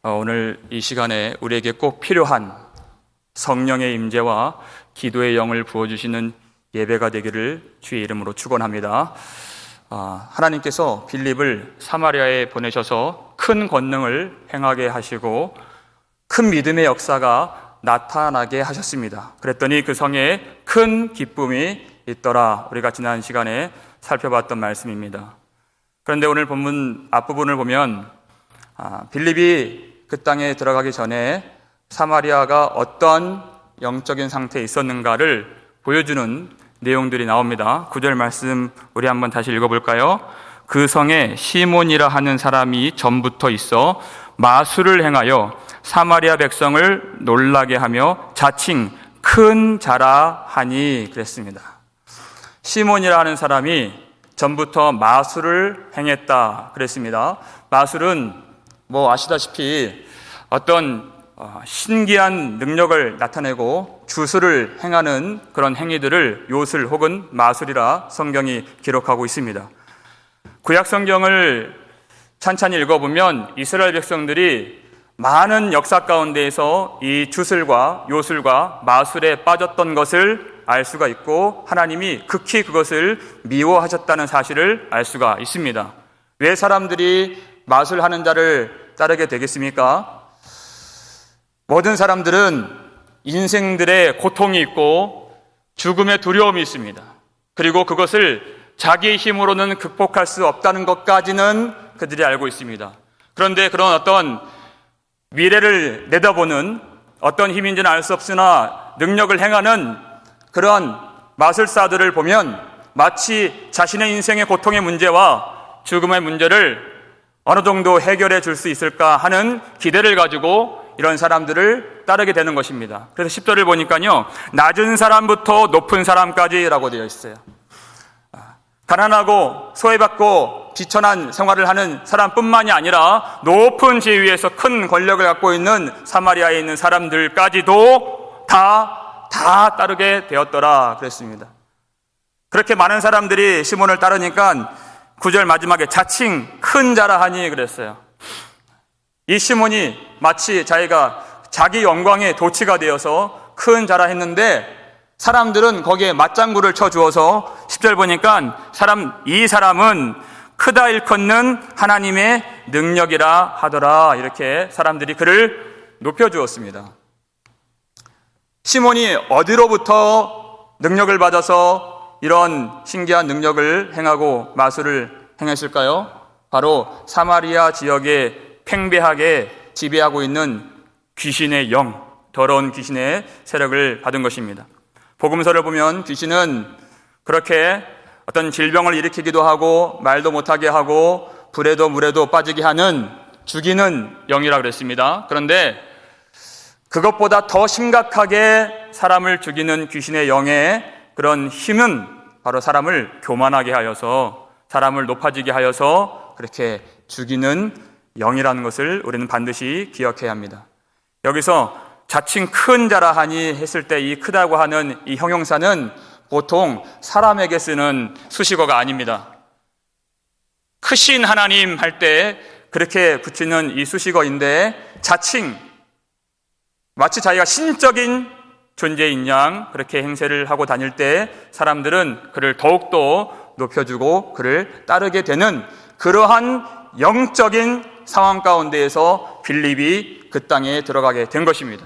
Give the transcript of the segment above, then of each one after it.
오늘 이 시간에 우리에게 꼭 필요한 성령의 임재와 기도의 영을 부어주시는 예배가 되기를 주의 이름으로 축원합니다. 하나님께서 빌립을 사마리아에 보내셔서 큰 권능을 행하게 하시고 큰 믿음의 역사가 나타나게 하셨습니다. 그랬더니 그 성에 큰 기쁨이 있더라. 우리가 지난 시간에 살펴봤던 말씀입니다. 그런데 오늘 본문 앞부분을 보면 빌립이 그 땅에 들어가기 전에 사마리아가 어떤 영적인 상태에 있었는가를 보여주는 내용들이 나옵니다. 9절 말씀 우리 한번 다시 읽어볼까요? 그 성에 시몬이라 하는 사람이 전부터 있어 마술을 행하여 사마리아 백성을 놀라게 하며 자칭 큰 자라 하니 그랬습니다. 시몬이라 하는 사람이 전부터 마술을 행했다 그랬습니다. 마술은 아시다시피 어떤 신기한 능력을 나타내고 주술을 행하는 그런 행위들을 요술 혹은 마술이라 성경이 기록하고 있습니다. 구약 성경을 찬찬히 읽어보면 이스라엘 백성들이 많은 역사 가운데에서 이 주술과 요술과 마술에 빠졌던 것을 알 수가 있고 하나님이 극히 그것을 미워하셨다는 사실을 알 수가 있습니다. 왜 사람들이 마술하는 자를 따르게 되겠습니까? 모든 사람들은 인생들의 고통이 있고 죽음의 두려움이 있습니다. 그리고 그것을 자기의 힘으로는 극복할 수 없다는 것까지는 그들이 알고 있습니다. 그런데 그런 어떤 미래를 내다보는 어떤 힘인지는 알 수 없으나 능력을 행하는 그런 마술사들을 보면 마치 자신의 인생의 고통의 문제와 죽음의 문제를 어느 정도 해결해 줄 수 있을까 하는 기대를 가지고 이런 사람들을 따르게 되는 것입니다. 그래서 10절을 보니까요, 낮은 사람부터 높은 사람까지라고 되어 있어요. 가난하고 소외받고 비천한 생활을 하는 사람뿐만이 아니라 높은 지위에서 큰 권력을 갖고 있는 사마리아에 있는 사람들까지도 다 따르게 되었더라 그랬습니다. 그렇게 많은 사람들이 시몬을 따르니까 9절 마지막에 자칭 큰 자라 하니 그랬어요. 이 시몬이 마치 자기가 자기 영광의 도취가 되어서 큰 자라 했는데 사람들은 거기에 맞장구를 쳐주어서 10절 보니까 이 사람은 크다 일컫는 하나님의 능력이라 하더라. 이렇게 사람들이 그를 높여주었습니다. 시몬이 어디로부터 능력을 받아서 이런 신기한 능력을 행하고 마술을 행했을까요? 바로 사마리아 지역에 팽배하게 지배하고 있는 귀신의 영, 더러운 귀신의 세력을 받은 것입니다. 복음서를 보면 귀신은 그렇게 어떤 질병을 일으키기도 하고 말도 못하게 하고 불에도 물에도 빠지게 하는 죽이는 영이라 그랬습니다. 그런데 그것보다 더 심각하게 사람을 죽이는 귀신의 영의 그런 힘은 바로 사람을 교만하게 하여서 사람을 높아지게 하여서 그렇게 죽이는 영이라는 것을 우리는 반드시 기억해야 합니다. 여기서 자칭 큰 자라 하니 했을 때 이 크다고 하는 이 형용사는 보통 사람에게 쓰는 수식어가 아닙니다. 크신 하나님 할 때 그렇게 붙이는 이 수식어인데 자칭 마치 자기가 신적인 존재인 양 그렇게 행세를 하고 다닐 때 사람들은 그를 더욱더 높여주고 그를 따르게 되는 그러한 영적인 상황 가운데에서 빌립이 그 땅에 들어가게 된 것입니다.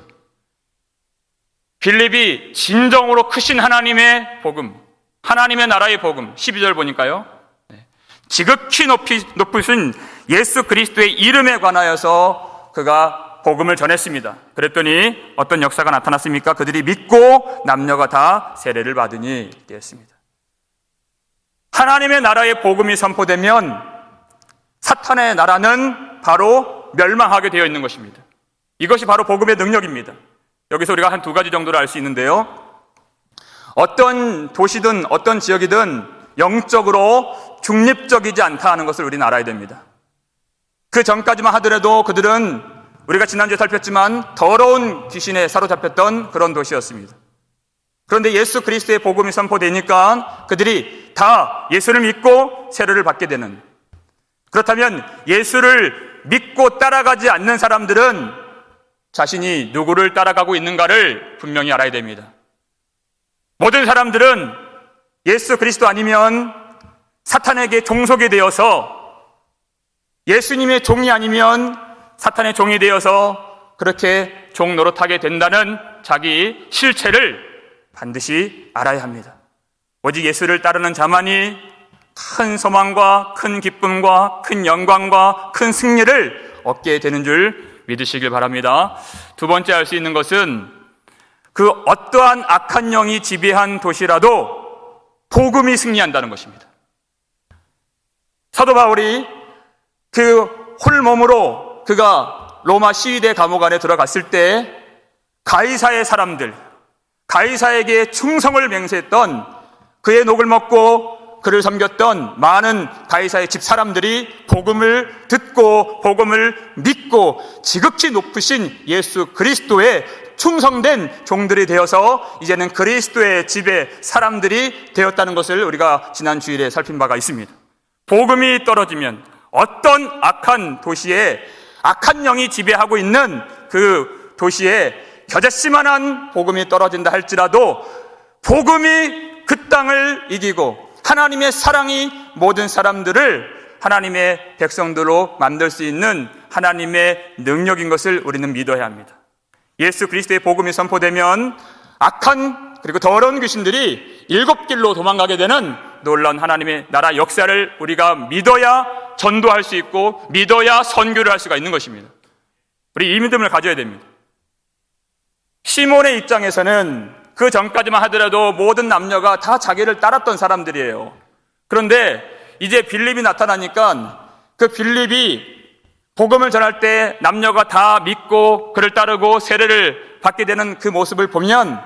빌립이 진정으로 크신 하나님의 복음, 하나님의 나라의 복음, 12절 보니까요, 지극히 높으신 예수 그리스도의 이름에 관하여서 그가 복음을 전했습니다. 그랬더니 어떤 역사가 나타났습니까? 그들이 믿고 남녀가 다 세례를 받으니 되었습니다. 하나님의 나라의 복음이 선포되면 사탄의 나라는 바로 멸망하게 되어 있는 것입니다. 이것이 바로 복음의 능력입니다. 여기서 우리가 한 두 가지 정도를 알 수 있는데요. 어떤 도시든 어떤 지역이든 영적으로 중립적이지 않다 하는 것을 우리는 알아야 됩니다. 그 전까지만 하더라도 그들은 우리가 지난주에 살폈지만 더러운 귀신에 사로잡혔던 그런 도시였습니다. 그런데 예수 그리스도의 복음이 선포되니까 그들이 다 예수를 믿고 세례를 받게 되는, 그렇다면 예수를 믿고 따라가지 않는 사람들은 자신이 누구를 따라가고 있는가를 분명히 알아야 됩니다. 모든 사람들은 예수 그리스도 아니면 사탄에게 종속이 되어서, 예수님의 종이 아니면 사탄의 종이 되어서 그렇게 종 노릇하게 된다는 자기 실체를 반드시 알아야 합니다. 오직 예수를 따르는 자만이 큰 소망과 큰 기쁨과 큰 영광과 큰 승리를 얻게 되는 줄 믿으시길 바랍니다. 두 번째 알 수 있는 것은 그 어떠한 악한 영이 지배한 도시라도 복음이 승리한다는 것입니다. 사도 바울이 그 홀몸으로 그가 로마 시위대 감옥 안에 들어갔을 때 가이사의 사람들, 가이사에게 충성을 맹세했던, 그의 녹을 먹고 그를 섬겼던 많은 가이사의 집 사람들이 복음을 듣고 복음을 믿고 지극히 높으신 예수 그리스도의 충성된 종들이 되어서 이제는 그리스도의 집의 사람들이 되었다는 것을 우리가 지난 주일에 살핀 바가 있습니다. 복음이 떨어지면 어떤 악한 도시에 악한 영이 지배하고 있는 그 도시에 겨자씨만한 복음이 떨어진다 할지라도 복음이 그 땅을 이기고 하나님의 사랑이 모든 사람들을 하나님의 백성들로 만들 수 있는 하나님의 능력인 것을 우리는 믿어야 합니다. 예수 그리스도의 복음이 선포되면 악한 그리고 더러운 귀신들이 일곱 길로 도망가게 되는 놀라운 하나님의 나라 역사를 우리가 믿어야 전도할 수 있고 믿어야 선교를 할 수가 있는 것입니다. 우리 이 믿음을 가져야 됩니다. 시몬의 입장에서는 그 전까지만 하더라도 모든 남녀가 다 자기를 따랐던 사람들이에요. 그런데 이제 빌립이 나타나니까 그 빌립이 복음을 전할 때 남녀가 다 믿고 그를 따르고 세례를 받게 되는 그 모습을 보면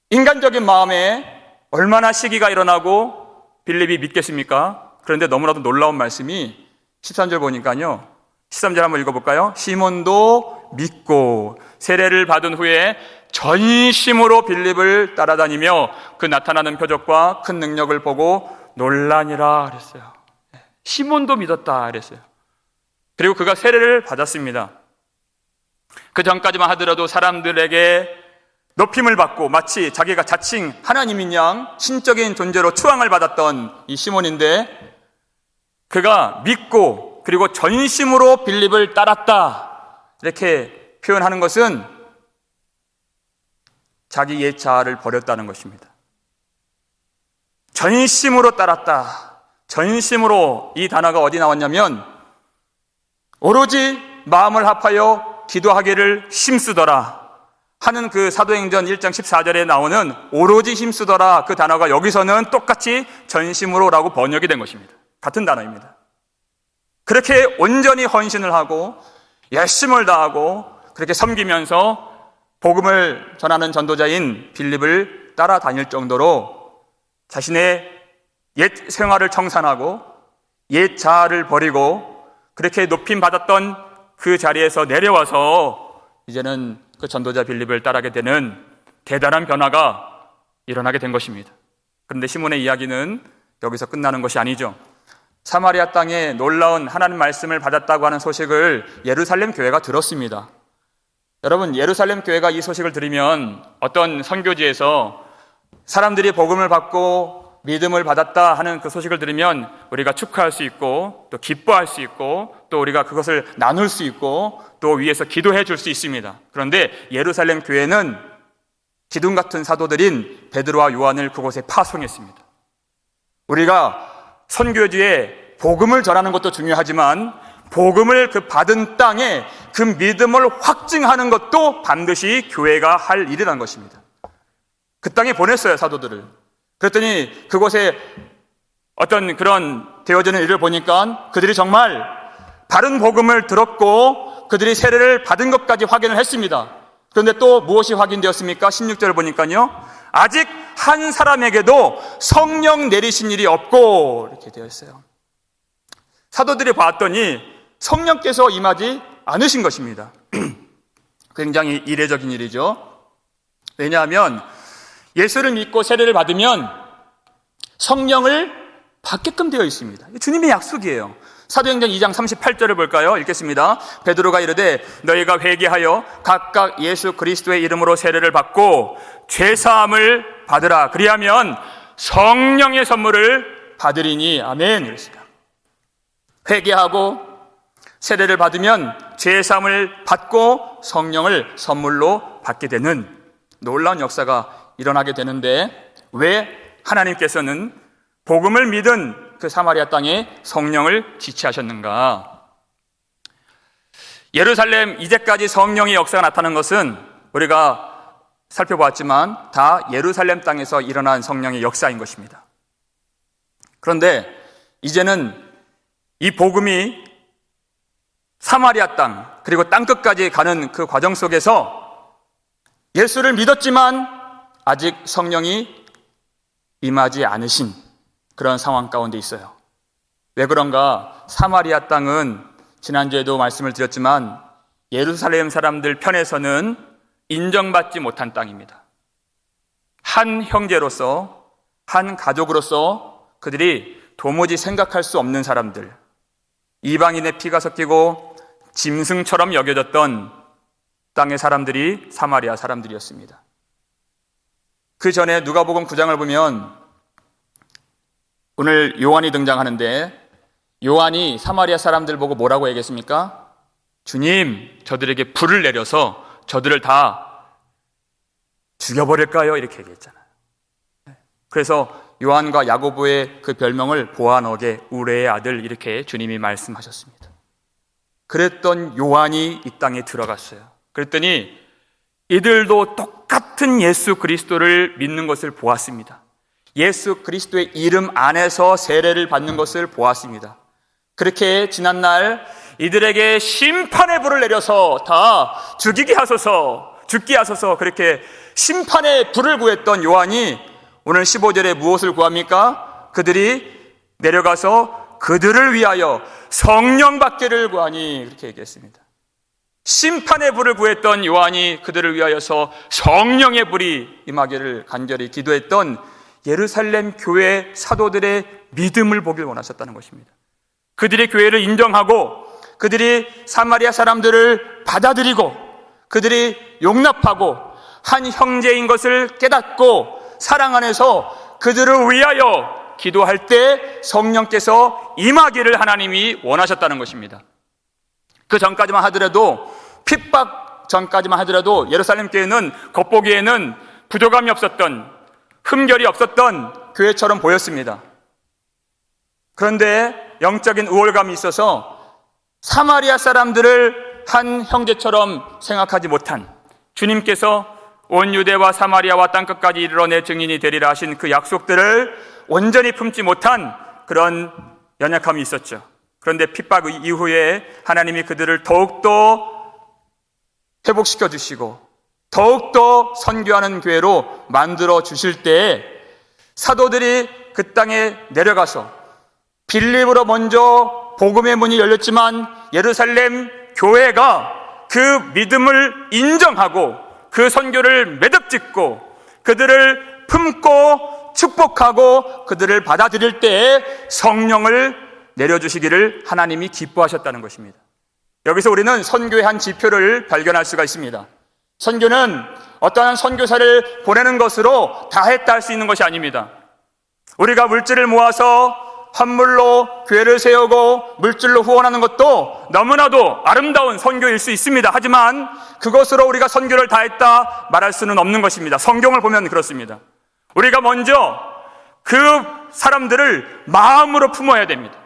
인간적인 마음에 얼마나 시기가 일어나고 빌립이 믿겠습니까? 그런데 너무나도 놀라운 말씀이 13절 보니까요, 13절 한번 읽어볼까요? 시몬도 믿고 세례를 받은 후에 전심으로 빌립을 따라다니며 그 나타나는 표적과 큰 능력을 보고 놀라니라 그랬어요. 시몬도 믿었다 그랬어요. 그리고 그가 세례를 받았습니다. 그 전까지만 하더라도 사람들에게 높임을 받고 마치 자기가 자칭 하나님인 양 신적인 존재로 추앙을 받았던 이 시몬인데, 그가 믿고 그리고 전심으로 빌립을 따랐다 이렇게 표현하는 것은 자기 옛 자아를 버렸다는 것입니다. 전심으로 따랐다. 전심으로, 이 단어가 어디 나왔냐면 오로지 마음을 합하여 기도하기를 힘쓰더라 하는 그 사도행전 1장 14절에 나오는 오로지 힘쓰더라, 그 단어가 여기서는 똑같이 전심으로라고 번역이 된 것입니다. 같은 단어입니다. 그렇게 온전히 헌신을 하고 열심을 다하고 그렇게 섬기면서 복음을 전하는 전도자인 빌립을 따라다닐 정도로 자신의 옛 생활을 청산하고 옛 자아를 버리고 그렇게 높임받았던 그 자리에서 내려와서 이제는 그 전도자 빌립을 따르게 되는 대단한 변화가 일어나게 된 것입니다. 그런데 시몬의 이야기는 여기서 끝나는 것이 아니죠. 사마리아 땅에 놀라운 하나님 말씀을 받았다고 하는 소식을 예루살렘 교회가 들었습니다. 여러분, 예루살렘 교회가 이 소식을 들으면 어떤 선교지에서 사람들이 복음을 받고 믿음을 받았다 하는 그 소식을 들으면 우리가 축하할 수 있고 또 기뻐할 수 있고 또 우리가 그것을 나눌 수 있고 또 위에서 기도해 줄 수 있습니다. 그런데 예루살렘 교회는 기둥 같은 사도들인 베드로와 요한을 그곳에 파송했습니다. 우리가 선교지에 복음을 전하는 것도 중요하지만 복음을 그 받은 땅에 그 믿음을 확증하는 것도 반드시 교회가 할 일이라는 것입니다. 그 땅에 보냈어요, 사도들을. 그랬더니 그곳에 어떤 그런 되어지는 일을 보니까 그들이 정말 바른 복음을 들었고 그들이 세례를 받은 것까지 확인을 했습니다. 그런데 또 무엇이 확인되었습니까? 16절을 보니까요, 아직 한 사람에게도 성령 내리신 일이 없고 이렇게 되어 있어요. 사도들이 봤더니 성령께서 임하지 않으신 것입니다. 굉장히 이례적인 일이죠. 왜냐하면 예수를 믿고 세례를 받으면 성령을 받게끔 되어 있습니다. 주님의 약속이에요. 사도행전 2장 38절을 볼까요? 읽겠습니다. 베드로가 이르되 너희가 회개하여 각각 예수 그리스도의 이름으로 세례를 받고 죄사함을 받으라. 그리하면 성령의 선물을 받으리니. 아멘. 그랬습니다. 회개하고 세례를 받으면 죄사함을 받고 성령을 선물로 받게 되는 놀라운 역사가 일어나게 되는데, 왜 하나님께서는 복음을 믿은 그 사마리아 땅에 성령을 지체하셨는가? 예루살렘 이제까지 성령의 역사가 나타난 것은 우리가 살펴보았지만 다 예루살렘 땅에서 일어난 성령의 역사인 것입니다. 그런데 이제는 이 복음이 사마리아 땅 그리고 땅끝까지 가는 그 과정 속에서 예수를 믿었지만 아직 성령이 임하지 않으신 그런 상황 가운데 있어요. 왜 그런가? 사마리아 땅은 지난주에도 말씀을 드렸지만 예루살렘 사람들 편에서는 인정받지 못한 땅입니다. 한 형제로서, 한 가족으로서 그들이 도무지 생각할 수 없는 사람들, 이방인의 피가 섞이고 짐승처럼 여겨졌던 땅의 사람들이 사마리아 사람들이었습니다. 그 전에 누가복음 9장을 보면 오늘 요한이 등장하는데, 요한이 사마리아 사람들 보고 뭐라고 얘기했습니까? 주님, 저들에게 불을 내려서 저들을 다 죽여버릴까요? 이렇게 얘기했잖아요. 그래서 요한과 야고보의 그 별명을 보아너게 우레의 아들, 이렇게 주님이 말씀하셨습니다. 그랬던 요한이 이 땅에 들어갔어요. 그랬더니 이들도 똑같은 예수 그리스도를 믿는 것을 보았습니다. 예수 그리스도의 이름 안에서 세례를 받는 것을 보았습니다. 그렇게 지난날 이들에게 심판의 불을 내려서 다 죽게 하소서 그렇게 심판의 불을 구했던 요한이 오늘 15절에 무엇을 구합니까? 그들이 내려가서 그들을 위하여 성령 받기를 구하니, 그렇게 얘기했습니다. 심판의 불을 구했던 요한이 그들을 위하여서 성령의 불이 임하기를 간절히 기도했던 예루살렘 교회 사도들의 믿음을 보길 원하셨다는 것입니다. 그들의 교회를 인정하고 그들이 사마리아 사람들을 받아들이고 그들이 용납하고 한 형제인 것을 깨닫고 사랑 안에서 그들을 위하여 기도할 때 성령께서 임하기를 하나님이 원하셨다는 것입니다. 그 전까지만 하더라도, 핍박 전까지만 하더라도 예루살렘 교회는 겉보기에는 부족함이 없었던, 흠결이 없었던 교회처럼 보였습니다. 그런데 영적인 우월감이 있어서 사마리아 사람들을 한 형제처럼 생각하지 못한 주님께서 온 유대와 사마리아와 땅끝까지 이르러 내 증인이 되리라 하신 그 약속들을 온전히 품지 못한 그런 연약함이 있었죠. 그런데 핍박 이후에 하나님이 그들을 더욱더 회복시켜 주시고 더욱더 선교하는 교회로 만들어 주실 때에 사도들이 그 땅에 내려가서 빌립으로 먼저 복음의 문이 열렸지만 예루살렘 교회가 그 믿음을 인정하고 그 선교를 매듭짓고 그들을 품고 축복하고 그들을 받아들일 때에 성령을 내려주시기를 하나님이 기뻐하셨다는 것입니다. 여기서 우리는 선교의 한 지표를 발견할 수가 있습니다. 선교는 어떠한 선교사를 보내는 것으로 다 했다 할 수 있는 것이 아닙니다. 우리가 물질을 모아서 헌물로 교회를 세우고 물질로 후원하는 것도 너무나도 아름다운 선교일 수 있습니다. 하지만 그것으로 우리가 선교를 다 했다 말할 수는 없는 것입니다. 성경을 보면 그렇습니다. 우리가 먼저 그 사람들을 마음으로 품어야 됩니다.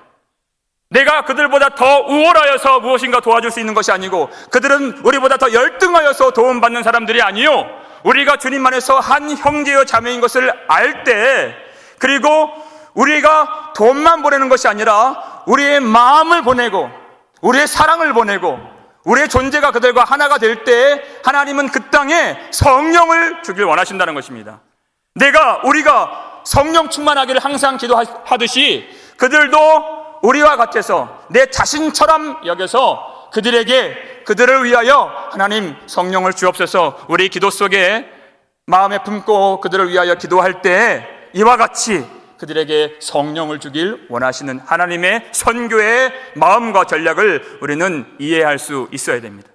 내가 그들보다 더 우월하여서 무엇인가 도와줄 수 있는 것이 아니고, 그들은 우리보다 더 열등하여서 도움받는 사람들이 아니요, 우리가 주님 안에서 한 형제요 자매인 것을 알 때, 그리고 우리가 돈만 보내는 것이 아니라 우리의 마음을 보내고 우리의 사랑을 보내고 우리의 존재가 그들과 하나가 될 때 하나님은 그 땅에 성령을 주길 원하신다는 것입니다. 우리가 성령 충만하기를 항상 기도하듯이 그들도 우리와 같아서 내 자신처럼 여겨서 그들을 위하여 하나님 성령을 주옵소서, 우리 기도 속에 마음에 품고 그들을 위하여 기도할 때 이와 같이 그들에게 성령을 주길 원하시는 하나님의 선교의 마음과 전략을 우리는 이해할 수 있어야 됩니다.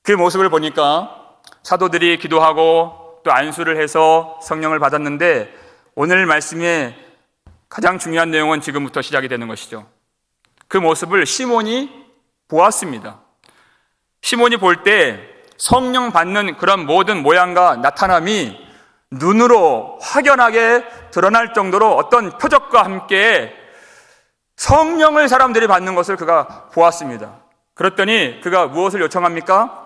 그 모습을 보니까 사도들이 기도하고 또 안수를 해서 성령을 받았는데, 오늘 말씀에 가장 중요한 내용은 지금부터 시작이 되는 것이죠. 그 모습을 시몬이 보았습니다. 시몬이 볼 때 성령 받는 그런 모든 모양과 나타남이 눈으로 확연하게 드러날 정도로 어떤 표적과 함께 성령을 사람들이 받는 것을 그가 보았습니다. 그랬더니 그가 무엇을 요청합니까?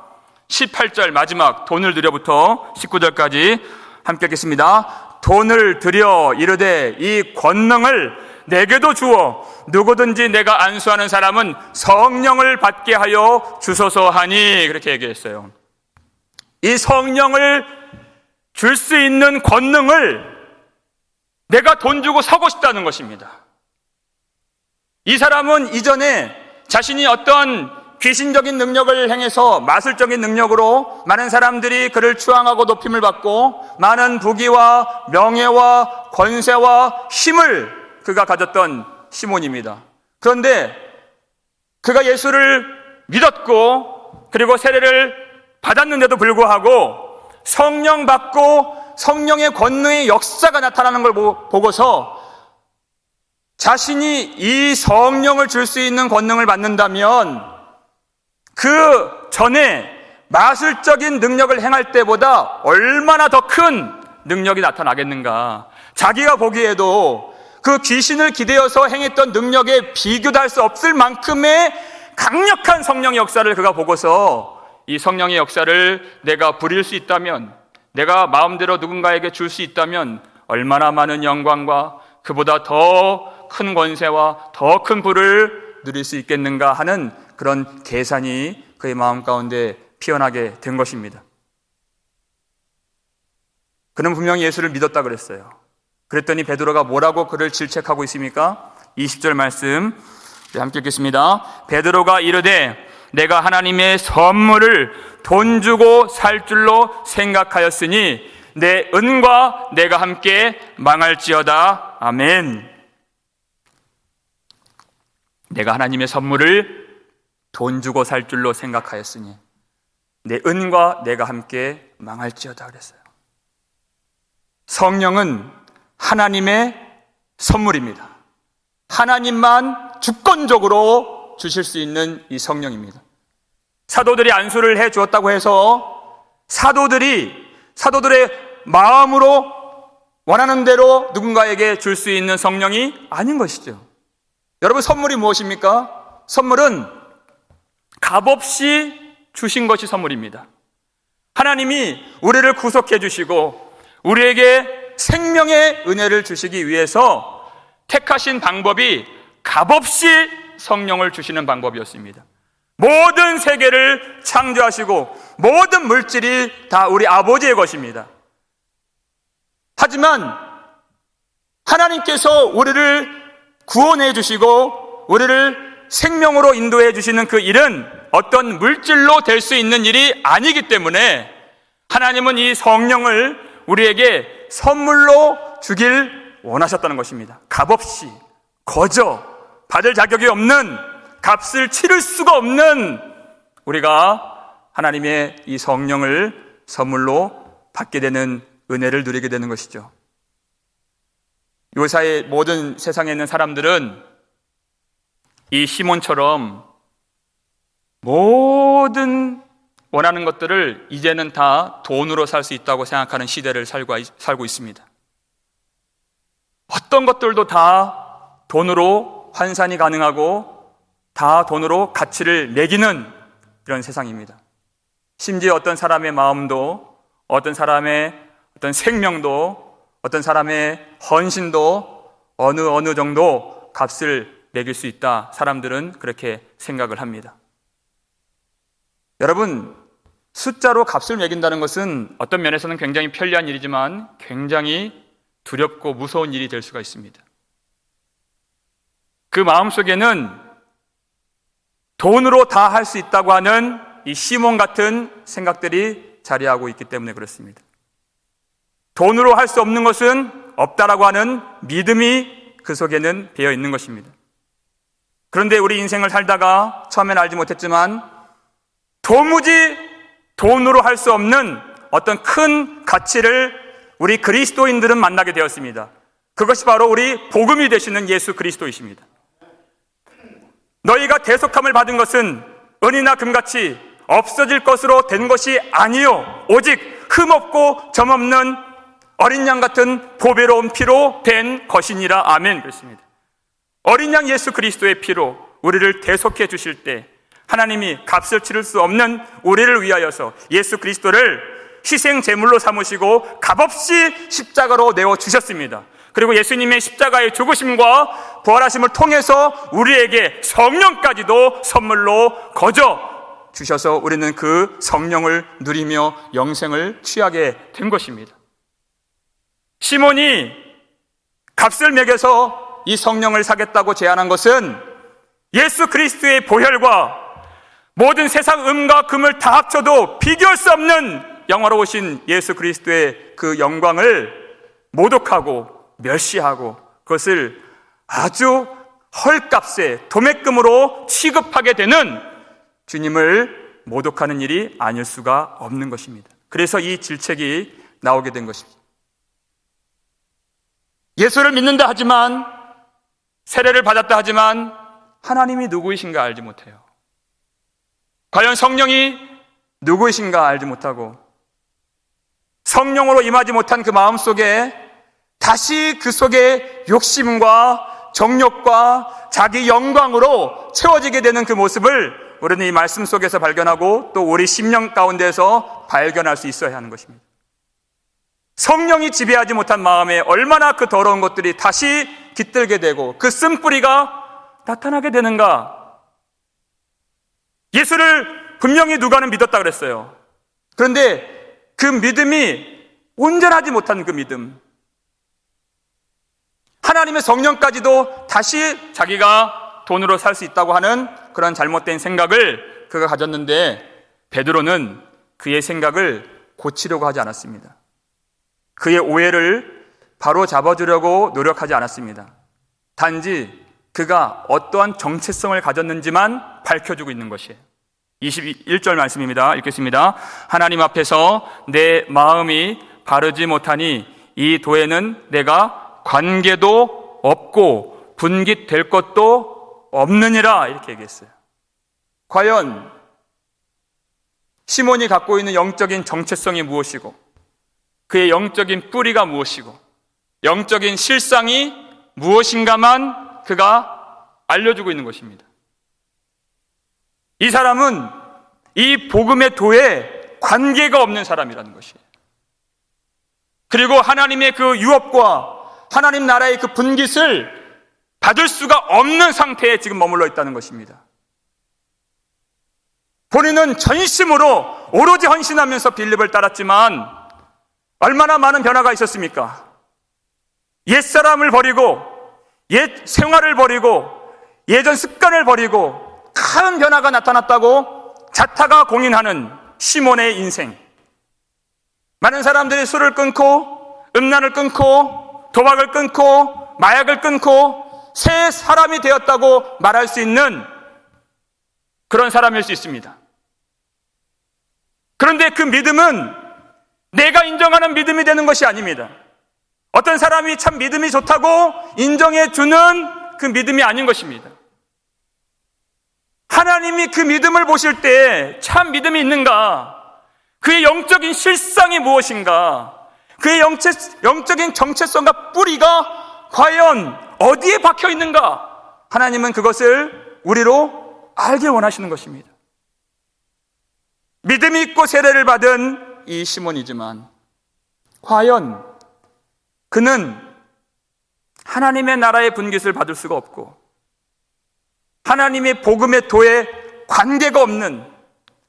18절 마지막 돈을 들여부터 19절까지 함께 읽겠습니다. 돈을 들여 이르되 이 권능을 내게도 주어 누구든지 내가 안수하는 사람은 성령을 받게 하여 주소서 하니, 그렇게 얘기했어요. 이 성령을 줄 수 있는 권능을 내가 돈 주고 사고 싶다는 것입니다. 이 사람은 이전에 자신이 어떤 귀신적인 능력을 행해서 마술적인 능력으로 많은 사람들이 그를 추앙하고 높임을 받고 많은 부귀와 명예와 권세와 힘을 그가 가졌던 시몬입니다. 그런데 그가 예수를 믿었고 그리고 세례를 받았는데도 불구하고 성령 받고 성령의 권능의 역사가 나타나는 걸 보고서 자신이 이 성령을 줄 수 있는 권능을 받는다면 그 전에 마술적인 능력을 행할 때보다 얼마나 더 큰 능력이 나타나겠는가. 자기가 보기에도 그 귀신을 기대어서 행했던 능력에 비교도 할 수 없을 만큼의 강력한 성령의 역사를 그가 보고서 이 성령의 역사를 내가 부릴 수 있다면, 내가 마음대로 누군가에게 줄 수 있다면 얼마나 많은 영광과 그보다 더 큰 권세와 더 큰 부를 누릴 수 있겠는가 하는 그런 계산이 그의 마음 가운데 피어나게 된 것입니다. 그는 분명히 예수를 믿었다 그랬어요. 그랬더니 베드로가 뭐라고 그를 질책하고 있습니까? 20절 말씀 함께 읽겠습니다. 베드로가 이르되 내가 하나님의 선물을 돈 주고 살 줄로 생각하였으니 내 은과 내가 함께 망할지어다. 아멘. 내가 하나님의 선물을 돈 주고 살 줄로 생각하였으니 내 은과 내가 함께 망할지어다 그랬어요. 성령은 하나님의 선물입니다. 하나님만 주권적으로 주실 수 있는 이 성령입니다. 사도들이 안수를 해 주었다고 해서 사도들의 마음으로 원하는 대로 누군가에게 줄 수 있는 성령이 아닌 것이죠. 여러분, 선물이 무엇입니까? 선물은 값없이 주신 것이 선물입니다. 하나님이 우리를 구속해 주시고 우리에게 생명의 은혜를 주시기 위해서 택하신 방법이 값없이 성령을 주시는 방법이었습니다. 모든 세계를 창조하시고 모든 물질이 다 우리 아버지의 것입니다. 하지만 하나님께서 우리를 구원해 주시고 우리를 생명으로 인도해 주시는 그 일은 어떤 물질로 될 수 있는 일이 아니기 때문에 하나님은 이 성령을 우리에게 선물로 주길 원하셨다는 것입니다. 값없이, 거저 받을 자격이 없는, 값을 치를 수가 없는 우리가 하나님의 이 성령을 선물로 받게 되는 은혜를 누리게 되는 것이죠. 요사의 모든 세상에 있는 사람들은 이 시몬처럼 모든 원하는 것들을 이제는 다 돈으로 살 수 있다고 생각하는 시대를 살고 있습니다. 어떤 것들도 다 돈으로 환산이 가능하고 다 돈으로 가치를 매기는 이런 세상입니다. 심지어 어떤 사람의 마음도, 어떤 사람의 어떤 생명도, 어떤 사람의 헌신도 어느 정도 값을 매길 수 있다. 사람들은 그렇게 생각을 합니다. 여러분, 숫자로 값을 매긴다는 것은 어떤 면에서는 굉장히 편리한 일이지만 굉장히 두렵고 무서운 일이 될 수가 있습니다. 그 마음속에는 돈으로 다 할 수 있다고 하는 이 시몬 같은 생각들이 자리하고 있기 때문에 그렇습니다. 돈으로 할 수 없는 것은 없다라고 하는 믿음이 그 속에는 배어 있는 것입니다. 그런데 우리 인생을 살다가 처음엔 알지 못했지만 도무지 돈으로 할 수 없는 어떤 큰 가치를 우리 그리스도인들은 만나게 되었습니다. 그것이 바로 우리 복음이 되시는 예수 그리스도이십니다. 너희가 대속함을 받은 것은 은이나 금같이 없어질 것으로 된 것이 아니요 오직 흠없고 점없는 어린 양 같은 보배로운 피로 된 것이니라. 아멘. 그렇습니다. 어린 양 예수 그리스도의 피로 우리를 대속해 주실 때 하나님이 값을 치를 수 없는 우리를 위하여서 예수 그리스도를 희생 제물로 삼으시고 값없이 십자가로 내어 주셨습니다. 그리고 예수님의 십자가의 죽으심과 부활하심을 통해서 우리에게 성령까지도 선물로 거저 주셔서 우리는 그 성령을 누리며 영생을 취하게 된 것입니다. 시몬이 값을 매겨서 이 성령을 사겠다고 제안한 것은 예수 그리스도의 보혈과 모든 세상 음과 금을 다 합쳐도 비교할 수 없는 영화로우신 예수 그리스도의 그 영광을 모독하고 멸시하고 그것을 아주 헐값에 도매금으로 취급하게 되는 주님을 모독하는 일이 아닐 수가 없는 것입니다. 그래서 이 질책이 나오게 된 것입니다. 예수를 믿는다 하지만, 세례를 받았다 하지만 하나님이 누구이신가 알지 못해요. 과연 성령이 누구이신가 알지 못하고 성령으로 임하지 못한 그 마음속에 다시 그 속에 욕심과 정욕과 자기 영광으로 채워지게 되는 그 모습을 우리는 이 말씀 속에서 발견하고 또 우리 심령 가운데서 발견할 수 있어야 하는 것입니다. 성령이 지배하지 못한 마음에 얼마나 그 더러운 것들이 다시 깃들게 되고 그 쓴뿌리가 나타나게 되는가. 예수를 분명히 누가는 믿었다 그랬어요. 그런데 그 믿음이 온전하지 못한 그 믿음, 하나님의 성령까지도 다시 자기가 돈으로 살 수 있다고 하는 그런 잘못된 생각을 그가 가졌는데, 베드로는 그의 생각을 고치려고 하지 않았습니다. 그의 오해를 바로 잡아주려고 노력하지 않았습니다. 단지 그가 어떠한 정체성을 가졌는지만 밝혀주고 있는 것이에요. 21절 말씀입니다. 읽겠습니다. 하나님 앞에서 내 마음이 바르지 못하니 이 도에는 내가 관계도 없고 분깃될 것도 없느니라, 이렇게 얘기했어요. 과연 시몬이 갖고 있는 영적인 정체성이 무엇이고 그의 영적인 뿌리가 무엇이고 영적인 실상이 무엇인가만 그가 알려주고 있는 것입니다. 이 사람은 이 복음의 도에 관계가 없는 사람이라는 것이에요. 그리고 하나님의 그 유업과 하나님 나라의 그 분깃을 받을 수가 없는 상태에 지금 머물러 있다는 것입니다. 본인은 전심으로 오로지 헌신하면서 빌립을 따랐지만 얼마나 많은 변화가 있었습니까? 옛사람을 버리고 옛 생활을 버리고 예전 습관을 버리고 큰 변화가 나타났다고 자타가 공인하는 시몬의 인생. 많은 사람들이 술을 끊고 음란을 끊고 도박을 끊고 마약을 끊고 새 사람이 되었다고 말할 수 있는 그런 사람일 수 있습니다. 그런데 그 믿음은 내가 인정하는 믿음이 되는 것이 아닙니다. 어떤 사람이 참 믿음이 좋다고 인정해 주는 그 믿음이 아닌 것입니다. 하나님이 그 믿음을 보실 때 참 믿음이 있는가? 그의 영적인 실상이 무엇인가? 그의 영적인 정체성과 뿌리가 과연 어디에 박혀 있는가? 하나님은 그것을 우리로 알게 원하시는 것입니다. 믿음이 있고 세례를 받은 이 시몬이지만 과연 그는 하나님의 나라의 분깃을 받을 수가 없고 하나님의 복음의 도에 관계가 없는,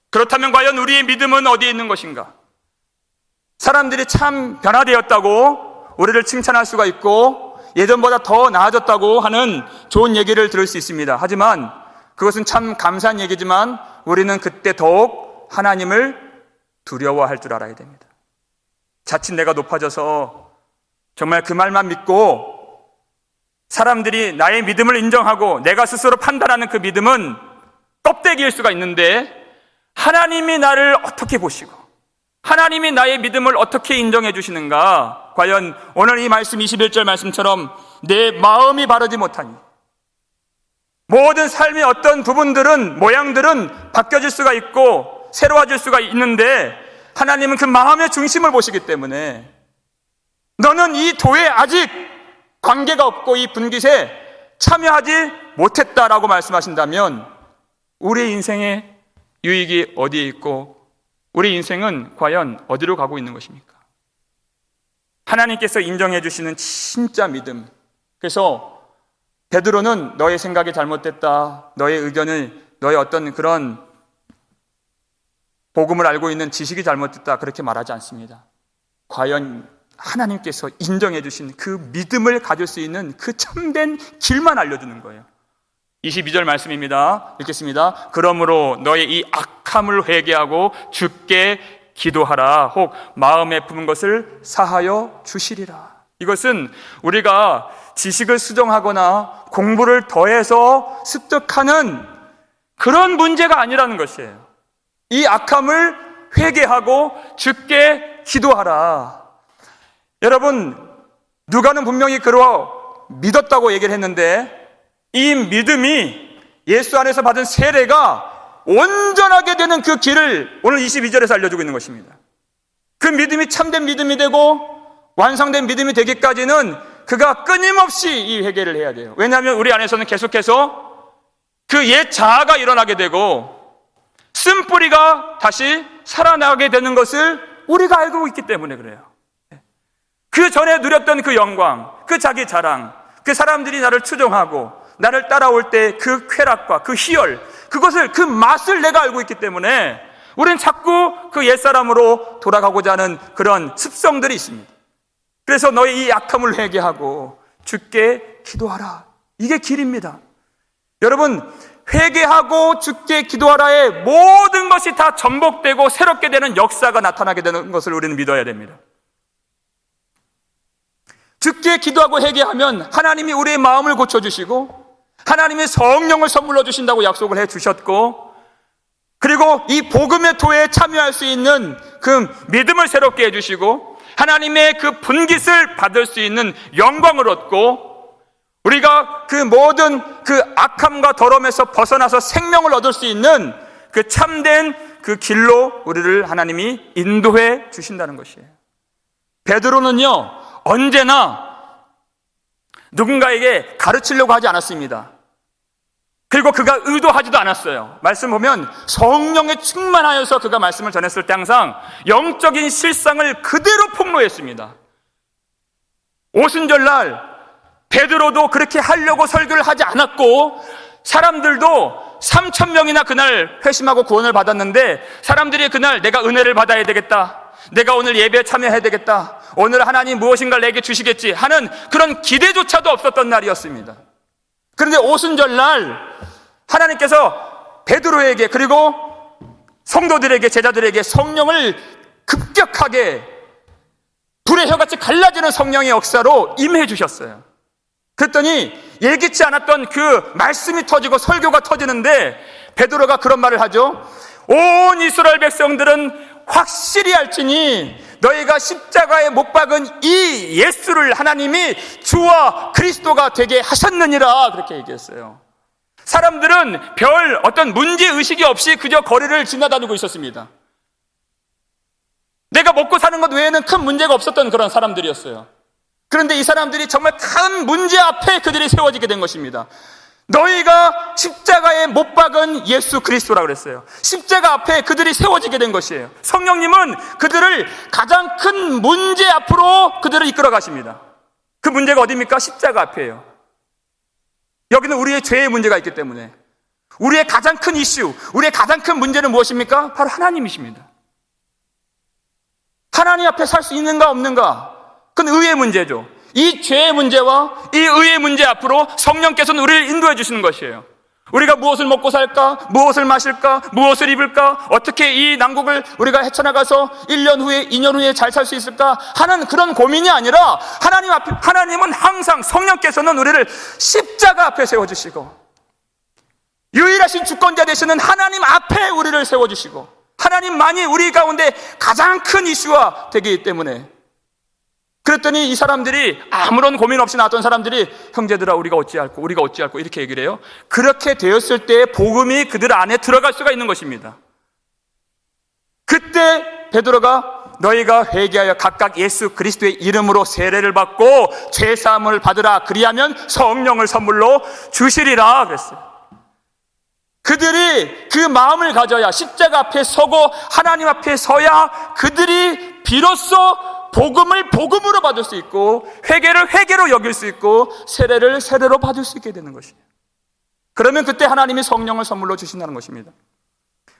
그렇다면 과연 우리의 믿음은 어디에 있는 것인가? 사람들이 참 변화되었다고 우리를 칭찬할 수가 있고 예전보다 더 나아졌다고 하는 좋은 얘기를 들을 수 있습니다. 하지만 그것은 참 감사한 얘기지만 우리는 그때 더욱 하나님을 두려워할 줄 알아야 됩니다. 자칫 내가 높아져서 정말 그 말만 믿고 사람들이 나의 믿음을 인정하고 내가 스스로 판단하는 그 믿음은 껍데기일 수가 있는데, 하나님이 나를 어떻게 보시고 하나님이 나의 믿음을 어떻게 인정해 주시는가? 과연 오늘 이 말씀 21절 말씀처럼 내 마음이 바르지 못하니, 모든 삶의 어떤 부분들은, 모양들은 바뀌어질 수가 있고 새로워질 수가 있는데, 하나님은 그 마음의 중심을 보시기 때문에 너는 이 도에 아직 관계가 없고 이 분깃에 참여하지 못했다라고 말씀하신다면 우리 인생의 유익이 어디에 있고 우리 인생은 과연 어디로 가고 있는 것입니까? 하나님께서 인정해 주시는 진짜 믿음. 그래서 베드로는 너의 생각이 잘못됐다, 너의 의견을, 너의 어떤 그런 복음을 알고 있는 지식이 잘못됐다, 그렇게 말하지 않습니다. 과연 하나님께서 인정해 주신 그 믿음을 가질 수 있는 그 참된 길만 알려주는 거예요. 22절 말씀입니다. 읽겠습니다. 그러므로 너의 이 악함을 회개하고 주께 기도하라. 혹 마음에 품은 것을 사하여 주시리라. 이것은 우리가 지식을 수정하거나 공부를 더해서 습득하는 그런 문제가 아니라는 것이에요. 이 악함을 회개하고 주께 기도하라. 여러분, 누가는 분명히 그러 믿었다고 얘기를 했는데, 이 믿음이 예수 안에서 받은 세례가 온전하게 되는 그 길을 오늘 22절에서 알려주고 있는 것입니다. 그 믿음이 참된 믿음이 되고 완성된 믿음이 되기까지는 그가 끊임없이 이 회개를 해야 돼요. 왜냐하면 우리 안에서는 계속해서 그 옛 자아가 일어나게 되고 쓴뿌리가 다시 살아나게 되는 것을 우리가 알고 있기 때문에 그래요. 그 전에 누렸던 그 영광, 그 자기 자랑, 그 사람들이 나를 추종하고 나를 따라올 때 그 쾌락과 그 희열, 그것을, 그 맛을 내가 알고 있기 때문에 우리는 자꾸 그 옛사람으로 돌아가고자 하는 그런 습성들이 있습니다. 그래서 너의 이 악함을 회개하고 주께 기도하라. 이게 길입니다. 여러분, 회개하고 주께 기도하라의 모든 것이 다 전복되고 새롭게 되는 역사가 나타나게 되는 것을 우리는 믿어야 됩니다. 주께 기도하고 회개하면 하나님이 우리의 마음을 고쳐주시고 하나님의 성령을 선물로 주신다고 약속을 해주셨고, 그리고 이 복음의 도에 참여할 수 있는 그 믿음을 새롭게 해주시고 하나님의 그 분깃을 받을 수 있는 영광을 얻고 우리가 그 모든 그 악함과 더러움에서 벗어나서 생명을 얻을 수 있는 그 참된 그 길로 우리를 하나님이 인도해 주신다는 것이에요. 베드로는요, 언제나 누군가에게 가르치려고 하지 않았습니다. 그리고 그가 의도하지도 않았어요. 말씀 보면 성령에 충만하여서 그가 말씀을 전했을 때 항상 영적인 실상을 그대로 폭로했습니다. 오순절날 베드로도 그렇게 하려고 설교를 하지 않았고, 사람들도 3,000명이나 그날 회심하고 구원을 받았는데, 사람들이 그날 내가 은혜를 받아야 되겠다, 내가 오늘 예배에 참여해야 되겠다, 오늘 하나님 무엇인가 내게 주시겠지 하는 그런 기대조차도 없었던 날이었습니다. 그런데 오순절날 하나님께서 베드로에게, 그리고 성도들에게, 제자들에게 성령을 급격하게 불의 혀같이 갈라지는 성령의 역사로 임해 주셨어요. 그랬더니 예기치 않았던 그 말씀이 터지고 설교가 터지는데 베드로가 그런 말을 하죠. 온 이스라엘 백성들은 확실히 알지니 너희가 십자가에 못 박은 이 예수를 하나님이 주와 그리스도가 되게 하셨느니라, 그렇게 얘기했어요. 사람들은 별 어떤 문제의식이 없이 그저 거리를 지나다니고 있었습니다. 내가 먹고 사는 것 외에는 큰 문제가 없었던 그런 사람들이었어요. 그런데 이 사람들이 정말 큰 문제 앞에 그들이 세워지게 된 것입니다. 너희가 십자가에 못 박은 예수 그리스도라고 그랬어요. 십자가 앞에 그들이 세워지게 된 것이에요. 성령님은 그들을 가장 큰 문제 앞으로 그들을 이끌어 가십니다. 그 문제가 어디입니까? 십자가 앞이에요. 여기는 우리의 죄의 문제가 있기 때문에 우리의 가장 큰 이슈, 우리의 가장 큰 문제는 무엇입니까? 바로 하나님이십니다. 하나님 앞에 살 수 있는가 없는가, 그건 의의 문제죠. 이 죄의 문제와 이 의의 문제 앞으로 성령께서는 우리를 인도해 주시는 것이에요. 우리가 무엇을 먹고 살까? 무엇을 마실까? 무엇을 입을까? 어떻게 이 난국을 우리가 헤쳐나가서 1년 후에, 2년 후에 잘 살 수 있을까? 하는 그런 고민이 아니라 하나님은 항상 성령께서는 우리를 십자가 앞에 세워주시고 유일하신 주권자 되시는 하나님 앞에 우리를 세워주시고 하나님만이 우리 가운데 가장 큰 이슈가 되기 때문에 그랬더니 이 사람들이 아무런 고민 없이 나왔던 사람들이 형제들아 우리가 어찌할꼬 이렇게 얘기를 해요. 그렇게 되었을 때 복음이 그들 안에 들어갈 수가 있는 것입니다. 그때 베드로가 너희가 회개하여 각각 예수 그리스도의 이름으로 세례를 받고 죄사함을 받으라 그리하면 성령을 선물로 주시리라 그랬어요. 그들이 그 마음을 가져야 십자가 앞에 서고 하나님 앞에 서야 그들이 비로소 복음을 복음으로 받을 수 있고 회개를 회개로 여길 수 있고 세례를 세례로 받을 수 있게 되는 것이에요. 그러면 그때 하나님이 성령을 선물로 주신다는 것입니다.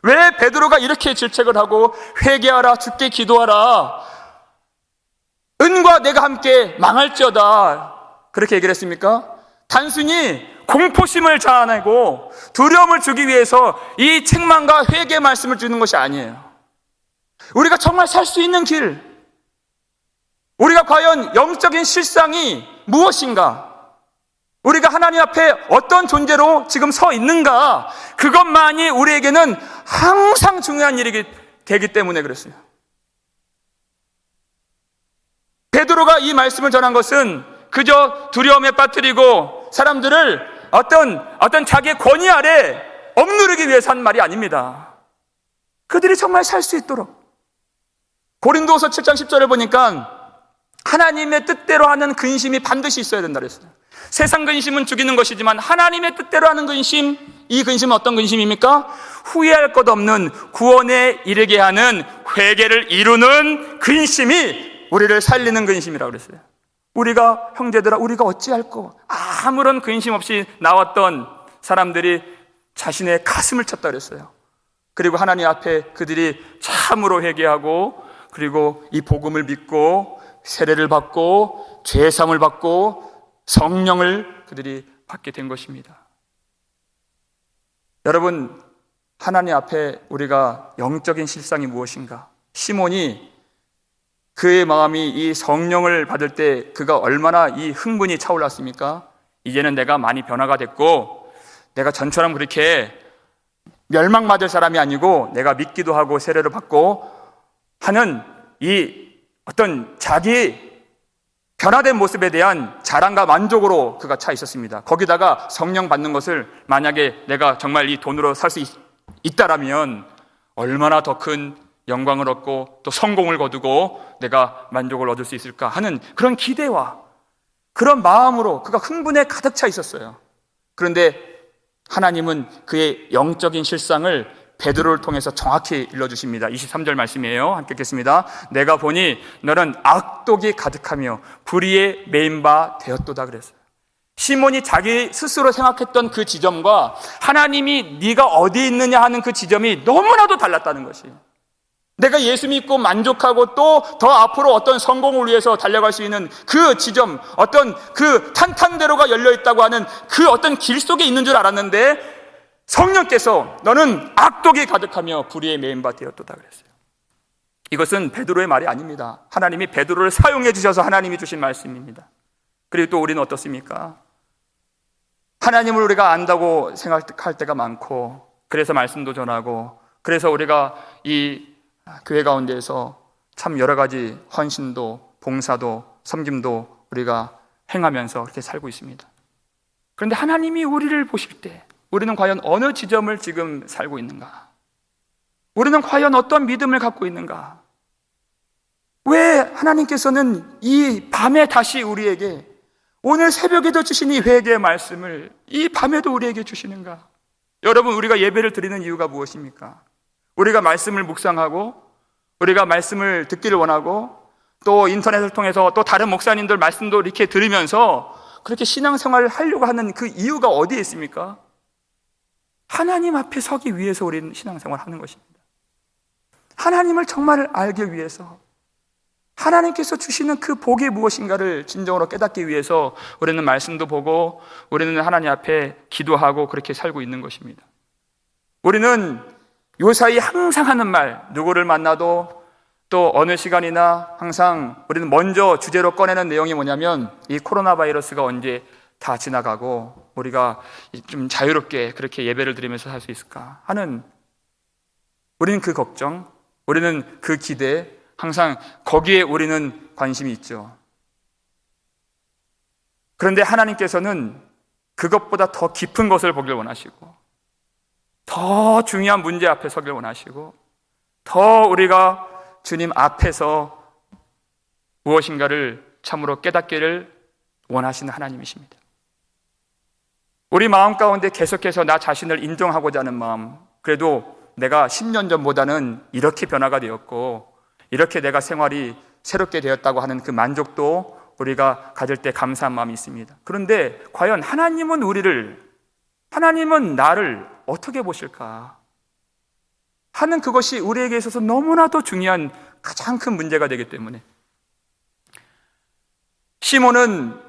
왜 베드로가 이렇게 질책을 하고 회개하라 주께 기도하라 은과 내가 함께 망할지어다 그렇게 얘기를 했습니까? 단순히 공포심을 자아내고 두려움을 주기 위해서 이 책망과 회개 말씀을 주는 것이 아니에요. 우리가 정말 살 수 있는 길, 우리가 과연 영적인 실상이 무엇인가, 우리가 하나님 앞에 어떤 존재로 지금 서 있는가, 그것만이 우리에게는 항상 중요한 일이 되기 때문에 그랬어요. 베드로가 이 말씀을 전한 것은 그저 두려움에 빠뜨리고 사람들을 어떤 자기의 권위 아래 억누르기 위해서 한 말이 아닙니다. 그들이 정말 살 수 있도록. 고린도후서 7장 10절을 보니까 하나님의 뜻대로 하는 근심이 반드시 있어야 된다 그랬어요. 세상 근심은 죽이는 것이지만 하나님의 뜻대로 하는 근심, 이 근심은 어떤 근심입니까? 후회할 것 없는 구원에 이르게 하는 회개를 이루는 근심이 우리를 살리는 근심이라고 그랬어요. 우리가 형제들아 우리가 어찌할꼬 아무런 근심 없이 나왔던 사람들이 자신의 가슴을 쳤다 그랬어요. 그리고 하나님 앞에 그들이 참으로 회개하고 그리고 이 복음을 믿고 세례를 받고 죄사함을 받고 성령을 그들이 받게 된 것입니다. 여러분, 하나님 앞에 우리가 영적인 실상이 무엇인가? 시몬이 그의 마음이 이 성령을 받을 때 그가 얼마나 이 흥분이 차올랐습니까? 이제는 내가 많이 변화가 됐고 내가 전처럼 그렇게 멸망받을 사람이 아니고 내가 믿기도 하고 세례를 받고 하는 이 어떤 자기 변화된 모습에 대한 자랑과 만족으로 그가 차 있었습니다. 거기다가 성령 받는 것을 만약에 내가 정말 이 돈으로 살 수 있다라면 얼마나 더 큰 영광을 얻고 또 성공을 거두고 내가 만족을 얻을 수 있을까 하는 그런 기대와 그런 마음으로 그가 흥분에 가득 차 있었어요. 그런데 하나님은 그의 영적인 실상을 베드로를 통해서 정확히 일러주십니다. 23절 말씀이에요. 함께 읽겠습니다. 내가 보니 너는 악독이 가득하며 불의에 매인 바 되었도다 그랬어요. 시몬이 자기 스스로 생각했던 그 지점과 하나님이 네가 어디 있느냐 하는 그 지점이 너무나도 달랐다는 것이에요. 내가 예수 믿고 만족하고 또 더 앞으로 어떤 성공을 위해서 달려갈 수 있는 그 지점, 어떤 그 탄탄대로가 열려있다고 하는 그 어떤 길 속에 있는 줄 알았는데 성령께서 너는 악독이 가득하며 불의에 매인 바 되었도다 그랬어요. 이것은 베드로의 말이 아닙니다. 하나님이 베드로를 사용해 주셔서 하나님이 주신 말씀입니다. 그리고 또 우리는 어떻습니까? 하나님을 우리가 안다고 생각할 때가 많고 그래서 말씀도 전하고 그래서 우리가 이 교회 가운데에서 참 여러 가지 헌신도 봉사도 섬김도 우리가 행하면서 그렇게 살고 있습니다. 그런데 하나님이 우리를 보실 때 우리는 과연 어느 지점을 지금 살고 있는가? 우리는 과연 어떤 믿음을 갖고 있는가? 왜 하나님께서는 이 밤에 다시 우리에게 오늘 새벽에도 주신 이 회개의 말씀을 이 밤에도 우리에게 주시는가? 여러분, 우리가 예배를 드리는 이유가 무엇입니까? 우리가 말씀을 묵상하고 우리가 말씀을 듣기를 원하고 또 인터넷을 통해서 또 다른 목사님들 말씀도 이렇게 들으면서 그렇게 신앙생활을 하려고 하는 그 이유가 어디에 있습니까? 하나님 앞에 서기 위해서 우리는 신앙생활을 하는 것입니다. 하나님을 정말 알기 위해서, 하나님께서 주시는 그 복이 무엇인가를 진정으로 깨닫기 위해서 우리는 말씀도 보고 우리는 하나님 앞에 기도하고 그렇게 살고 있는 것입니다. 우리는 요사이 항상 하는 말, 누구를 만나도 또 어느 시간이나 항상 우리는 먼저 주제로 꺼내는 내용이 뭐냐면 이 코로나 바이러스가 언제 다 지나가고 우리가 좀 자유롭게 그렇게 예배를 드리면서 살 수 있을까 하는, 우리는 그 걱정, 우리는 그 기대, 항상 거기에 우리는 관심이 있죠. 그런데 하나님께서는 그것보다 더 깊은 것을 보길 원하시고 더 중요한 문제 앞에 서길 원하시고 더 우리가 주님 앞에서 무엇인가를 참으로 깨닫기를 원하시는 하나님이십니다. 우리 마음 가운데 계속해서 나 자신을 인정하고자 하는 마음, 그래도 내가 10년 전보다는 이렇게 변화가 되었고 이렇게 내가 생활이 새롭게 되었다고 하는 그 만족도 우리가 가질 때 감사한 마음이 있습니다. 그런데 과연 하나님은 하나님은 나를 어떻게 보실까 하는 그것이 우리에게 있어서 너무나도 중요한 가장 큰 문제가 되기 때문에 시몬은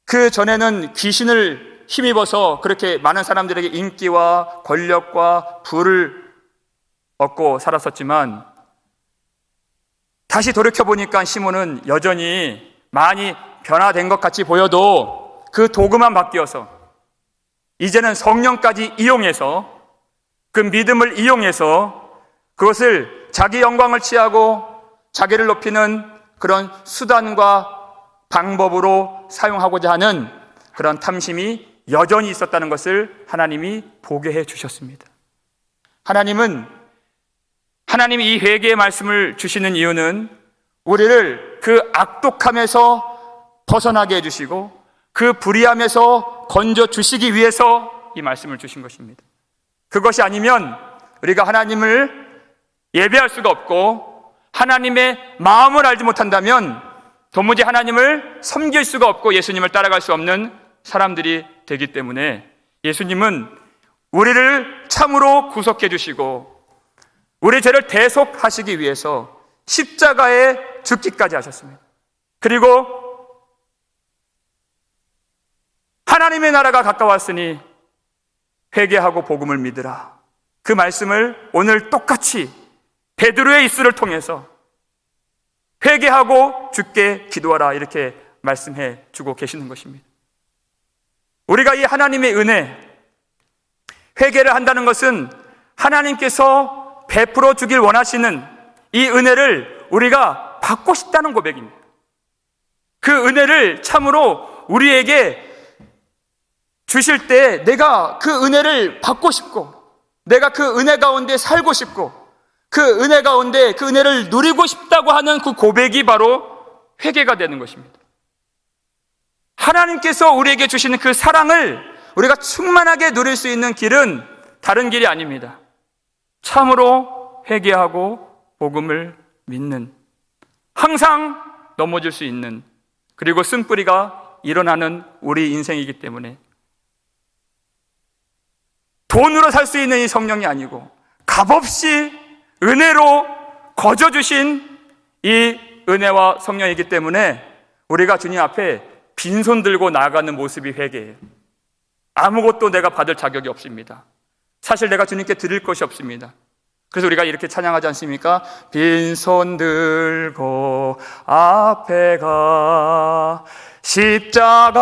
그 전에는 귀신을 힘입어서 그렇게 많은 사람들에게 인기와 권력과 부를 얻고 살았었지만 다시 돌이켜보니까 시몬은 여전히 많이 변화된 것 같이 보여도 그 도구만 바뀌어서 이제는 성령까지 이용해서 그 믿음을 이용해서 그것을 자기 영광을 취하고 자기를 높이는 그런 수단과 방법으로 사용하고자 하는 그런 탐심이 여전히 있었다는 것을 하나님이 보게 해 주셨습니다. 하나님이 이 회개의 말씀을 주시는 이유는 우리를 그 악독함에서 벗어나게 해주시고 그 불의함에서 건져 주시기 위해서 이 말씀을 주신 것입니다. 그것이 아니면 우리가 하나님을 예배할 수가 없고 하나님의 마음을 알지 못한다면 도무지 하나님을 섬길 수가 없고 예수님을 따라갈 수 없는 사람들이 되기 때문에 예수님은 우리를 참으로 구속해 주시고 우리 죄를 대속하시기 위해서 십자가에 죽기까지 하셨습니다. 그리고 하나님의 나라가 가까웠으니 회개하고 복음을 믿으라. 그 말씀을 오늘 똑같이 베드로의 입술을 통해서 회개하고 주께 기도하라 이렇게 말씀해 주고 계시는 것입니다. 우리가 이 하나님의 은혜, 회개를 한다는 것은 하나님께서 베풀어 주길 원하시는 이 은혜를 우리가 받고 싶다는 고백입니다. 그 은혜를 참으로 우리에게 주실 때 내가 그 은혜를 받고 싶고 내가 그 은혜 가운데 살고 싶고 그 은혜 가운데 그 은혜를 누리고 싶다고 하는 그 고백이 바로 회개가 되는 것입니다. 하나님께서 우리에게 주시는 그 사랑을 우리가 충만하게 누릴 수 있는 길은 다른 길이 아닙니다. 참으로 회개하고 복음을 믿는, 항상 넘어질 수 있는, 그리고 쓴뿌리가 일어나는 우리 인생이기 때문에 돈으로 살 수 있는 이 성령이 아니고 값없이 은혜로 거저주신 이 은혜와 성령이기 때문에 우리가 주님 앞에 빈손 들고 나아가는 모습이 회개예요. 아무것도 내가 받을 자격이 없습니다. 사실 내가 주님께 드릴 것이 없습니다. 그래서 우리가 이렇게 찬양하지 않습니까? 빈손 들고 앞에 가 십자가를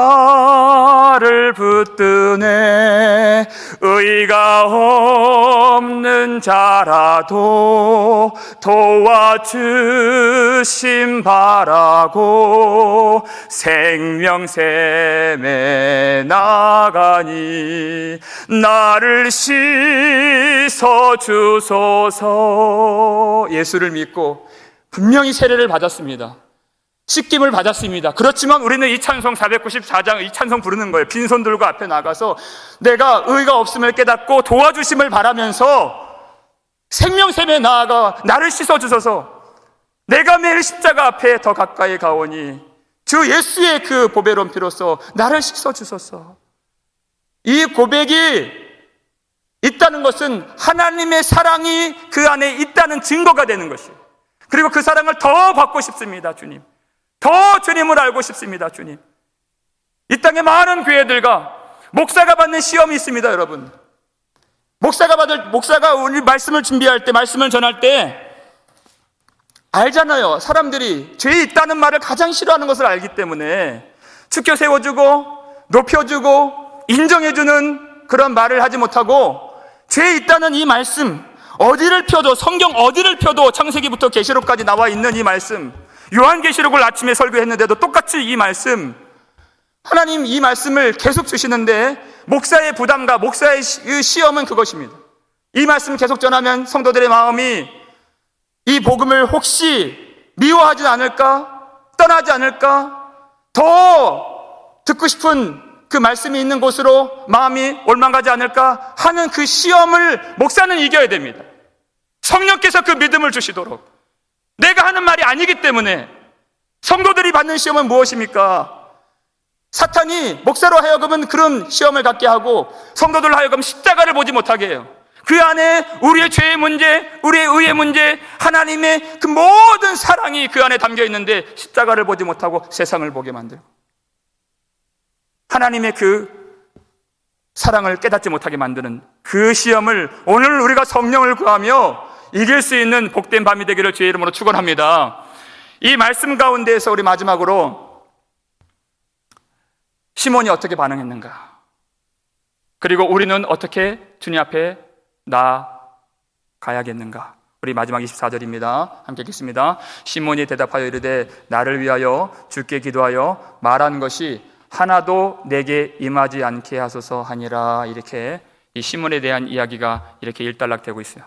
붙드네 의가 없는 자라도 도와주심 바라고 생명샘에 나가니 나를 씻어주소서. 예수를 믿고 분명히 세례를 받았습니다. 씻김을 받았습니다. 그렇지만 우리는 이 찬송 494장 이 찬송 부르는 거예요. 빈손 들고 앞에 나가서 내가 의가 없음을 깨닫고 도와주심을 바라면서 생명샘에 나아가 나를 씻어주소서. 내가 매일 십자가 앞에 더 가까이 가오니 주 예수의 그 보배로운 피로써 나를 씻어주소서. 이 고백이 있다는 것은 하나님의 사랑이 그 안에 있다는 증거가 되는 것이에요. 그리고 그 사랑을 더 받고 싶습니다, 주님. 더 주님을 알고 싶습니다, 주님. 이 땅의 많은 교회들과 목사가 받는 시험이 있습니다, 여러분. 목사가 우리 말씀을 준비할 때, 말씀을 전할 때 알잖아요. 사람들이 죄에 있다는 말을 가장 싫어하는 것을 알기 때문에 축켜 세워주고 높여주고 인정해주는 그런 말을 하지 못하고, 죄에 있다는 이 말씀, 어디를 펴도, 성경 어디를 펴도 창세기부터 계시록까지 나와 있는 이 말씀, 요한계시록을 아침에 설교했는데도 똑같이 이 말씀, 하나님 이 말씀을 계속 주시는데 목사의 부담과 목사의 시험은 그것입니다. 이 말씀 계속 전하면 성도들의 마음이 이 복음을 혹시 미워하지 않을까? 떠나지 않을까? 더 듣고 싶은 그 말씀이 있는 곳으로 마음이 올망가지 않을까 하는 그 시험을 목사는 이겨야 됩니다. 성령께서 그 믿음을 주시도록. 내가 하는 말이 아니기 때문에. 성도들이 받는 시험은 무엇입니까? 사탄이 목사로 하여금은 그런 시험을 갖게 하고 성도들로 하여금 십자가를 보지 못하게 해요. 그 안에 우리의 죄의 문제, 우리의 의의 문제, 하나님의 그 모든 사랑이 그 안에 담겨 있는데 십자가를 보지 못하고 세상을 보게 만들고, 하나님의 그 사랑을 깨닫지 못하게 만드는 그 시험을 오늘 우리가 성령을 구하며 이길 수 있는 복된 밤이 되기를 주의 이름으로 축원합니다. 이 말씀 가운데에서 우리 마지막으로 시몬이 어떻게 반응했는가, 그리고 우리는 어떻게 주님 앞에 나아가야겠는가. 우리 마지막 24절입니다. 함께 읽겠습니다. 시몬이 대답하여 이르되 나를 위하여 주께 기도하여 말한 것이 하나도 내게 임하지 않게 하소서 하니라. 이렇게 이 시몬에 대한 이야기가 이렇게 일단락되고 있어요.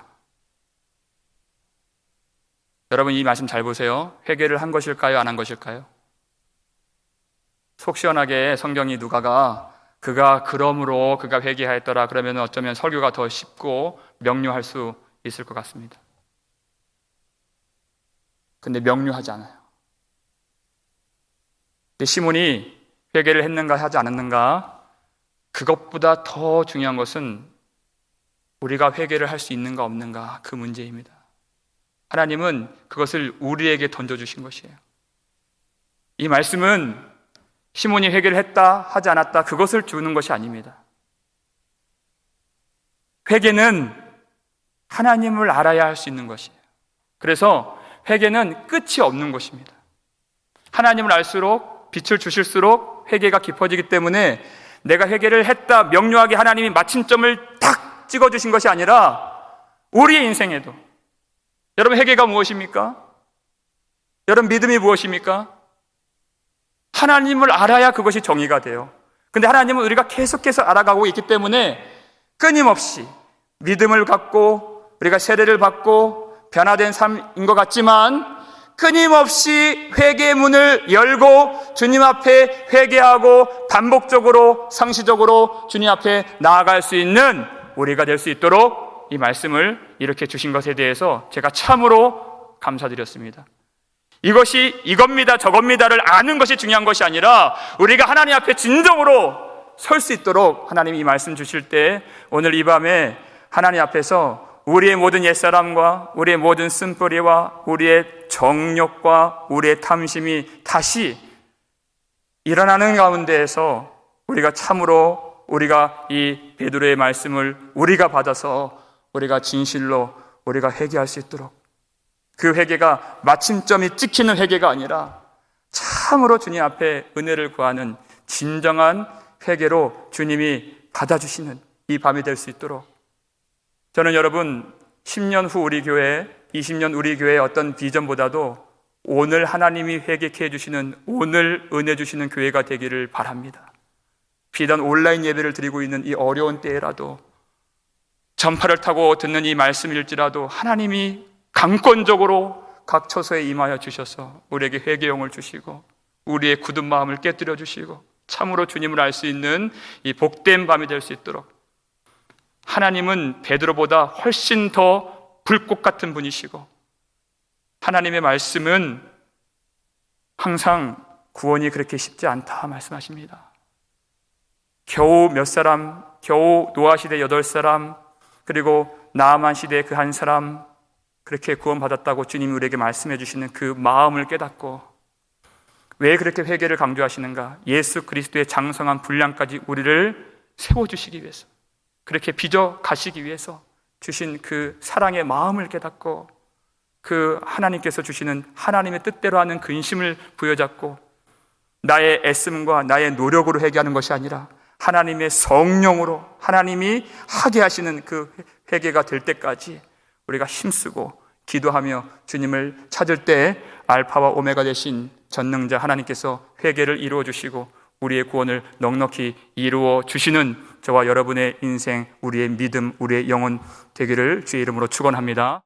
여러분, 이 말씀 잘 보세요. 회개를 한 것일까요? 안 한 것일까요? 속 시원하게 성경이 그가 그러므로 그가 회개하였더라 그러면 어쩌면 설교가 더 쉽고 명료할 수 있을 것 같습니다. 근데 명료하지 않아요. 시몬이 회개를 했는가 하지 않았는가, 그것보다 더 중요한 것은 우리가 회개를 할 수 있는가 없는가, 그 문제입니다. 하나님은 그것을 우리에게 던져주신 것이에요. 이 말씀은 시몬이 회개를 했다 하지 않았다 그것을 주는 것이 아닙니다. 회개는 하나님을 알아야 할 수 있는 것이에요. 그래서 회개는 끝이 없는 것입니다. 하나님을 알수록, 빛을 주실수록 회개가 깊어지기 때문에 내가 회개를 했다 명료하게 하나님이 마침점을 딱 찍어주신 것이 아니라 우리의 인생에도, 여러분 회개가 무엇입니까? 여러분 믿음이 무엇입니까? 하나님을 알아야 그것이 정의가 돼요. 근데 하나님은 우리가 계속해서 알아가고 있기 때문에 끊임없이 믿음을 갖고 우리가 세례를 받고 변화된 삶인 것 같지만 끊임없이 회개의 문을 열고 주님 앞에 회개하고 반복적으로 상시적으로 주님 앞에 나아갈 수 있는 우리가 될 수 있도록 이 말씀을 이렇게 주신 것에 대해서 제가 참으로 감사드렸습니다. 이것이 이겁니다 저겁니다를 아는 것이 중요한 것이 아니라 우리가 하나님 앞에 진정으로 설 수 있도록 하나님이 이 말씀 주실 때 오늘 이 밤에 하나님 앞에서 우리의 모든 옛사람과 우리의 모든 쓴뿌리와 우리의 정욕과 우리의 탐심이 다시 일어나는 가운데에서 우리가 참으로 우리가 이 베드로의 말씀을 우리가 받아서 우리가 진실로 우리가 회개할 수 있도록, 그 회개가 마침점이 찍히는 회개가 아니라 참으로 주님 앞에 은혜를 구하는 진정한 회개로 주님이 받아주시는 이 밤이 될 수 있도록, 저는 여러분 10년 후 우리 교회, 20년 우리 교회의 어떤 비전보다도 오늘 하나님이 회개케 해주시는, 오늘 은혜 주시는 교회가 되기를 바랍니다. 비단 온라인 예배를 드리고 있는 이 어려운 때라도, 전파를 타고 듣는 이 말씀일지라도 하나님이 강권적으로 각 처소에 임하여 주셔서 우리에게 회개용을 주시고 우리의 굳은 마음을 깨뜨려 주시고 참으로 주님을 알 수 있는 이 복된 밤이 될 수 있도록, 하나님은 베드로보다 훨씬 더 불꽃 같은 분이시고 하나님의 말씀은 항상 구원이 그렇게 쉽지 않다 말씀하십니다. 겨우 몇 사람, 겨우 노아 시대 8사람, 그리고 나아만 시대 그 한 사람, 그렇게 구원받았다고 주님이 우리에게 말씀해 주시는 그 마음을 깨닫고, 왜 그렇게 회개를 강조하시는가? 예수 그리스도의 장성한 분량까지 우리를 세워주시기 위해서, 그렇게 빚어 가시기 위해서 주신 그 사랑의 마음을 깨닫고, 그 하나님께서 주시는 하나님의 뜻대로 하는 근심을 부여잡고, 나의 애씀과 나의 노력으로 회개하는 것이 아니라 하나님의 성령으로 하나님이 하게 하시는 그 회개가 될 때까지 우리가 힘쓰고 기도하며 주님을 찾을 때 알파와 오메가 되신 전능자 하나님께서 회개를 이루어 주시고 우리의 구원을 넉넉히 이루어 주시는 저와 여러분의 인생, 우리의 믿음, 우리의 영혼 되기를 주의 이름으로 축원합니다.